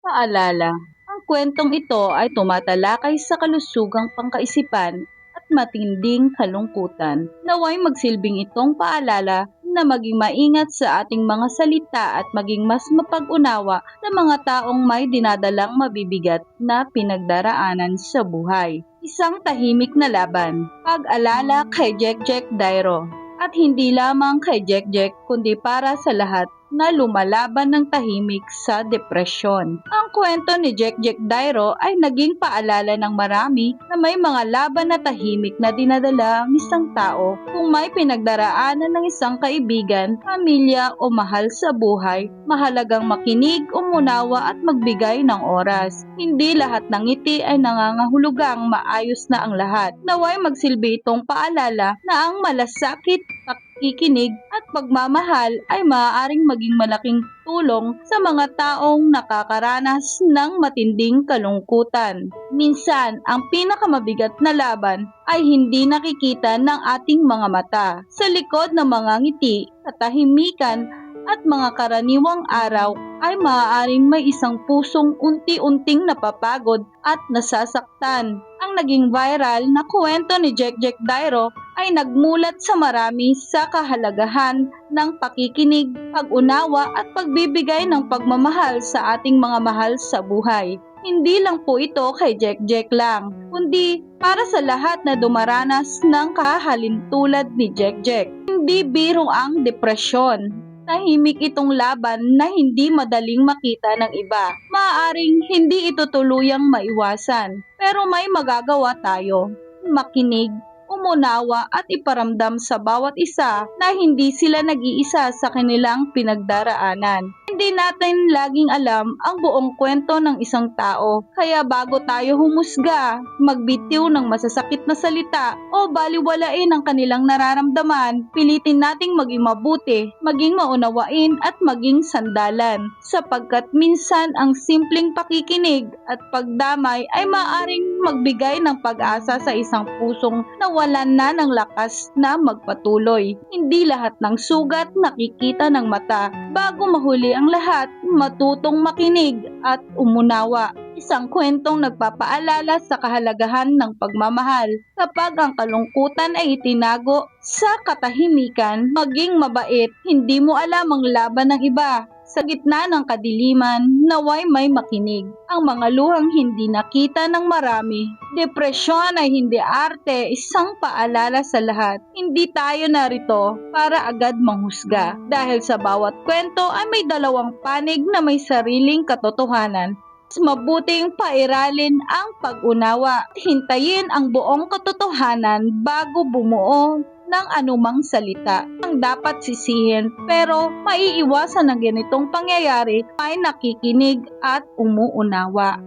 Paalala, ang kwentong ito ay tumatalakay sa kalusugang pangkaisipan at matinding kalungkutan. Naway magsilbing itong paalala na maging maingat sa ating mga salita at maging mas mapag-unawa sa mga taong may dinadalang mabibigat na pinagdaraanan sa buhay. Isang tahimik na laban. Pag-alala kay Jack Dairo. At hindi lamang kay Jack kundi para sa lahat na lumalaban ng tahimik sa depresyon. Ang kwento ni Jack Dairo ay naging paalala ng marami na may mga laban na tahimik na dinadala ang isang tao kung may pinagdaraanan ng isang kaibigan, pamilya o mahal sa buhay. Mahalagang makinig, umunawa at magbigay ng oras. Hindi lahat ng ngiti ay nangangahulugang maayos na ang lahat. Naway magsilbi itong paalala na ang malasakit, pakikinig at pagmamahal ay maaaring maging malaking tulong sa mga taong nakakaranas ng matinding kalungkutan. Minsan, ang pinakamabigat na laban ay hindi nakikita ng ating mga mata. Sa likod ng mga ngiti, katahimikan at mga karaniwang araw ay maaaring may isang pusong unti-unting napapagod at nasasaktan. Ang naging viral na kwento ni Jack Dairo ay nagmulat sa marami sa kahalagahan ng pakikinig, pag-unawa at pagbibigay ng pagmamahal sa ating mga mahal sa buhay. Hindi lang po ito kay Jack lang, kundi para sa lahat na dumaranas ng kahalintulad ni Jack. Hindi biro ang depresyon. Tahimik itong laban na hindi madaling makita ng iba. Maaaring hindi ito tuluyang maiwasan, pero may magagawa tayo. Makinig, umunawa at iparamdam sa bawat isa na hindi sila nag-iisa sa kanilang pinagdaraanan. Hindi natin laging alam ang buong kwento ng isang tao, kaya bago tayo humusga, magbitiw ng masasakit na salita o baliwalain ang kanilang nararamdaman, pilitin nating maging mabuti, maging maunawain at maging sandalan, sapagkat minsan ang simpleng pakikinig at pagdamay ay maaring magbigay ng pag-asa sa isang pusong nawalan na ng lakas na magpatuloy. Hindi lahat ng sugat nakikita ng mata. Bago mahuli ang lahat, matutong makinig at umunawa. Isang kwentong nagpapaalala sa kahalagahan ng pagmamahal. Kapag ang kalungkutan ay itinago sa katahimikan, maging mabait, hindi mo alam ang laban ng iba. Sa gitna ng kadiliman, naway may makinig. Ang mga luhang hindi nakita ng marami. Depresyon ay hindi arte, isang paalala sa lahat. Hindi tayo narito para agad manghusga. Dahil sa bawat kwento ay may dalawang panig na may sariling katotohanan. Mas mabuting pairalin ang pag-unawa. Hintayin ang buong katotohanan bago bumuo ng anumang salita. Ang dapat sisihin, pero maiiwasan ng ganitong pangyayari ay nakikinig at umuunawa.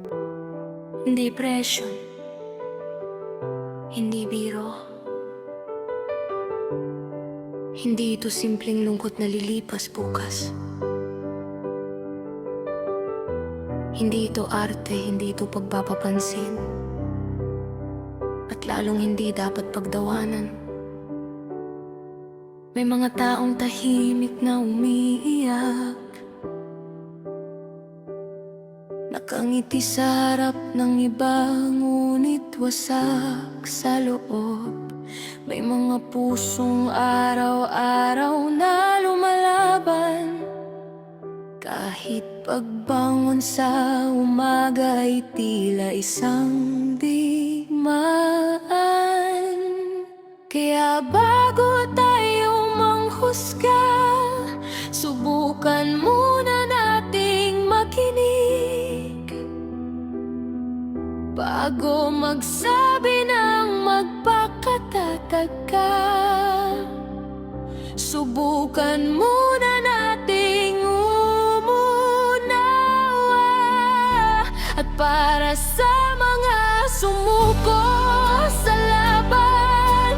Depression, hindi biro. Hindi ito simpleng lungkot na lilipas bukas. Hindi ito arte, hindi ito pagpapapansin. At lalong hindi dapat pagdawanan. May mga taong tahimik na umiiyak, nakangiti sa harap ng iba, ngunit wasak sa loob. May mga pusong araw-araw na lumalaban, kahit pagbangon sa umaga ay tila isang digmaan. Kaya bago tayo manghusga, subukan muna nating makinig. Bago magsabi ng magpakatatag ka, subukan muna nating umunawa. At para sa mga sumuko sa laban,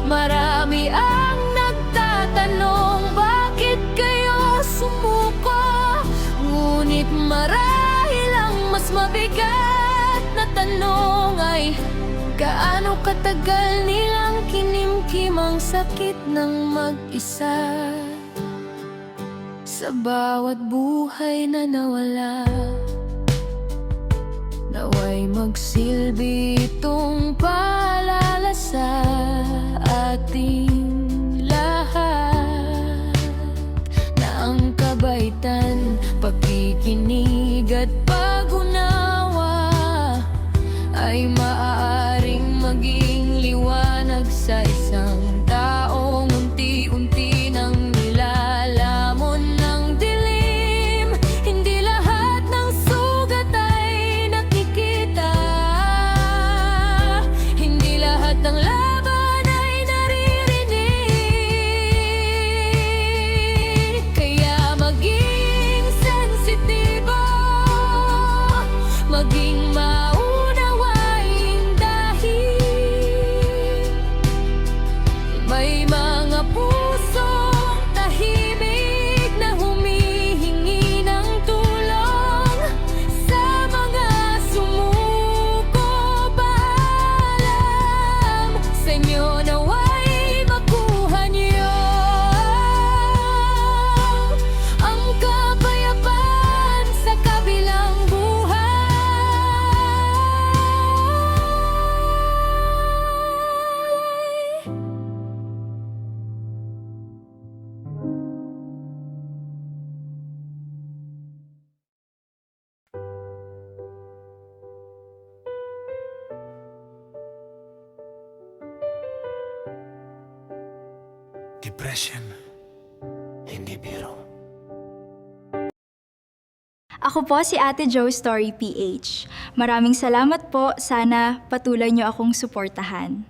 marami ang nagtatanong bakit kayo sumuko. Ngunit marahil ang mas mabigat na tanong ay gaano katagal nilang kinimkim ang sakit ng mag-isa sa bawat buhay na nawala. Magsilbi itong paalala sa ating lahat na ang kabaitan, pagkikinig at pag-unawa ay maaaring maging liwanag sa isang taong unti-unti nang nilalamon ng dilim. Hindi lahat ng sugat ay nakikita, hindi lahat ng laban ay naririnig. Kaya maging sensitibo, maging maunawaing dahil may mga pusong tahimik na humihingi ng tulong sa mga sumuko. Paalam sa inyo, nawa'y makuha niyo ang kapayapaan sa kabilang buhay. Depression, hindi biro. Ako po si Ate Joe Story PH. Maraming salamat po. Sana patuloy niyo akong suportahan.